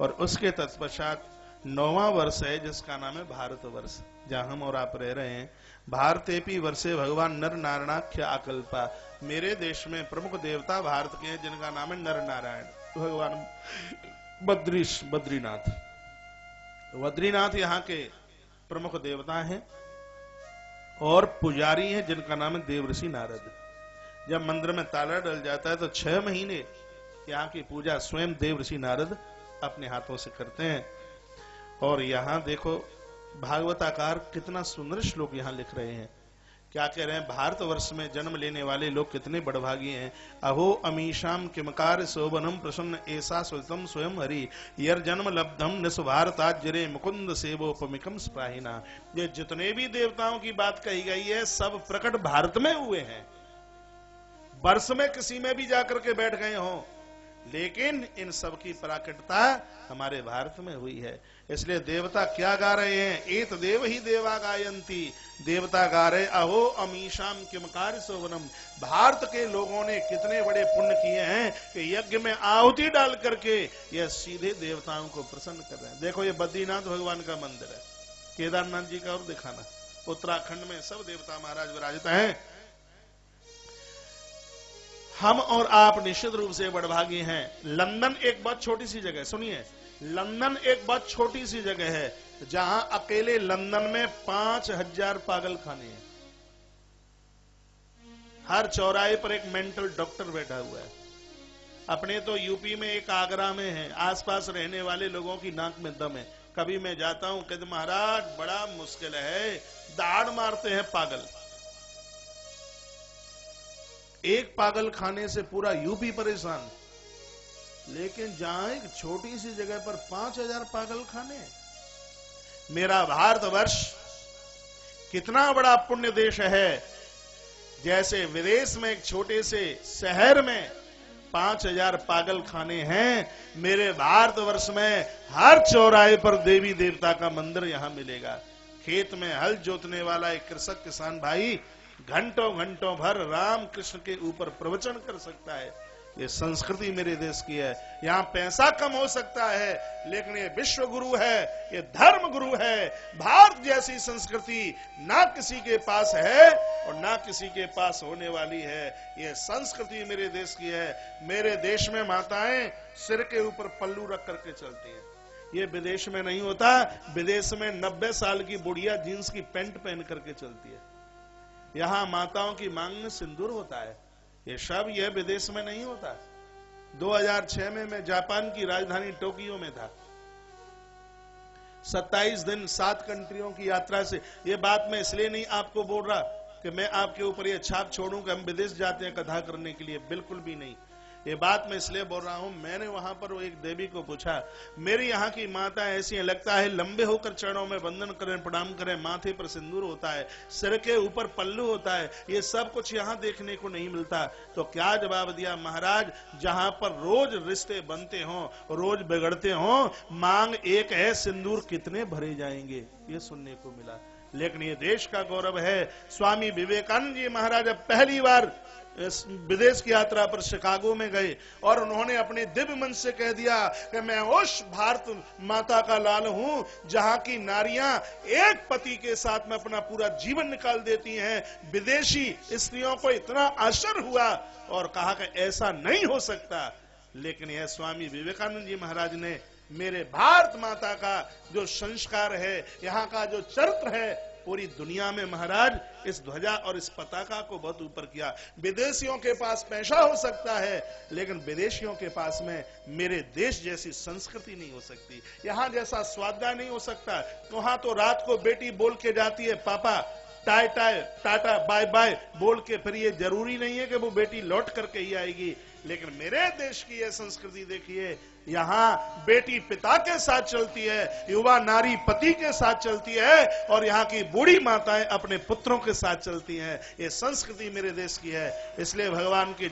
और उसके तत्पश्चात 9वां वर्ष है जिसका नाम है भारत वर्ष, जहां हम और आप रह रहे हैं। भारतेपि वर्षे भगवान नर नारायणाख्य आकल्पा। मेरे देश में प्रमुख देवता भारत के हैं जिनका नाम है नर नारायण। भगवान बद्रीनाथ बद्रीनाथ यहाँ के प्रमुख देवता हैं और पुजारी हैं जिनका नाम है देवर्षि नारद। जब मंदिर में ताला डल जाता है तो 6 महीने यहाँ की पूजा स्वयं देवर्षि नारद अपने हाथों से करते हैं। और यहाँ देखो भागवताकार कितना सुंदर श्लोक यहाँ लिख रहे हैं। क्या कह रहे हैं? भारतवर्ष में जन्म लेने वाले लोग कितने बड़भागी हैं। अहो अमीशाम किमकार शोभनम प्रसन्न ऐसा स्वतम स्वयं हरि यर जन्म लब्धम निस भारताज्जरे मुकुंद सेवोपमिकम स्प्राहिना। ये जितने भी देवताओं की बात कही गई है सब प्रकट भारत में हुए हैं। वर्ष में किसी में भी जाकर के बैठ गए हों, लेकिन इन सब की प्राकटता हमारे भारत में हुई है। इसलिए देवता क्या गा रहे हैं? एत देव ही देवा गायंती। देवता गा रहे अहो अमीशाम किमकार शोभनम। भारत के लोगों ने कितने बड़े पुण्य किए हैं कि यज्ञ में आहुति डाल करके यह सीधे देवताओं को प्रसन्न कर रहे हैं। देखो ये बद्रीनाथ भगवान का मंदिर है, केदारनाथ जी का और दिखाना। उत्तराखंड में सब देवता महाराज विराजित हैं। हम और आप निश्चित रूप से बड़भागी हैं। लंदन एक बहुत छोटी सी जगह, सुनिए, लंदन एक बहुत छोटी सी जगह है जहां अकेले लंदन में 5000 पागल खाने हैं। हर चौराहे पर एक मेंटल डॉक्टर बैठा हुआ है। अपने तो यूपी में एक आगरा में है। आसपास रहने वाले लोगों की नाक में दम है। कभी मैं जाता हूं कहते महाराज बड़ा मुश्किल है, दाढ़ मारते हैं पागल। एक पागल खाने से पूरा यूपी परेशान, लेकिन जहां एक छोटी सी जगह पर 5000 पागल खाने। मेरा भारतवर्ष कितना बड़ा पुण्य देश है। जैसे विदेश में एक छोटे से शहर में 5000 पागल खाने हैं, मेरे भारतवर्ष में हर चौराहे पर देवी देवता का मंदिर यहां मिलेगा। खेत में हल जोतने वाला एक कृषक किसान भाई घंटों घंटों भर राम कृष्ण के ऊपर प्रवचन कर सकता है। ये संस्कृति मेरे देश की है। यहाँ पैसा कम हो सकता है, लेकिन ये विश्व गुरु है, ये धर्म गुरु है। भारत जैसी संस्कृति ना किसी के पास है और ना किसी के पास होने वाली है। ये संस्कृति मेरे देश की है। मेरे देश में माताएं सिर के ऊपर पल्लू रख करके चलती हैं। ये विदेश में नहीं होता। विदेश में 90 साल की बुढ़िया जींस की पैंट पहन करके चलती है। यहाँ माताओं की मांग में सिंदूर होता है। ये सब यह विदेश में नहीं होता। 2006 में मैं जापान की राजधानी टोक्यो में था। 27 दिन 7 कंट्रियों की यात्रा से। ये बात मैं इसलिए नहीं आपको बोल रहा कि मैं आपके ऊपर ये छाप छोड़ूं कि हम विदेश जाते हैं कथा करने के लिए, बिल्कुल भी नहीं। ये बात मैं इसलिए बोल रहा हूं, मैंने वहां पर वो एक देवी को पूछा, मेरी यहाँ की माता ऐसी है, लगता है लंबे होकर चरणों में वंदन करें, प्रणाम करें, माथे पर सिंदूर होता है, सिर के ऊपर पल्लू होता है, ये सब कुछ यहाँ देखने को नहीं मिलता। तो क्या जवाब दिया? महाराज जहां पर रोज रिश्ते बनते हों, रोज बिगड़ते हों, मांग एक है, सिंदूर कितने भरे जाएंगे, ये सुनने को मिला। लेकिन ये देश का गौरव है। स्वामी विवेकानंद जी महाराज पहली बार विदेश की यात्रा पर शिकागो में गए और उन्होंने अपने दिव्य मन से कह दिया कि मैं उस भारत माता का लाल हूं जहां की नारियां एक पति के साथ में अपना पूरा जीवन निकाल देती हैं। विदेशी स्त्रियों को इतना आश्चर्य हुआ और कहा कि ऐसा नहीं हो सकता। लेकिन यह स्वामी विवेकानंद जी महाराज ने मेरे भारत माता का जो संस्कार है, यहाँ का जो चरित्र है, पूरी दुनिया में महाराज इस ध्वजा और इस पताका को बहुत ऊपर किया। विदेशियों के पास पैसा हो सकता है, लेकिन विदेशियों के पास में मेरे देश जैसी संस्कृति नहीं हो सकती, यहाँ जैसा स्वाध्याय नहीं हो सकता। वहां तो रात को बेटी बोल के जाती है पापा टाय टाय टाटा बाय बाय बोल के, फिर ये जरूरी नहीं है कि वो बेटी लौट करके ही आएगी। लेकिन मेरे देश की यह संस्कृति देखिए, यहाँ बेटी पिता के साथ चलती है, युवा नारी पति के साथ चलती है और यहाँ की बूढ़ी माताएं अपने पुत्रों के साथ चलती हैं। ये संस्कृति मेरे देश की है। इसलिए भगवान की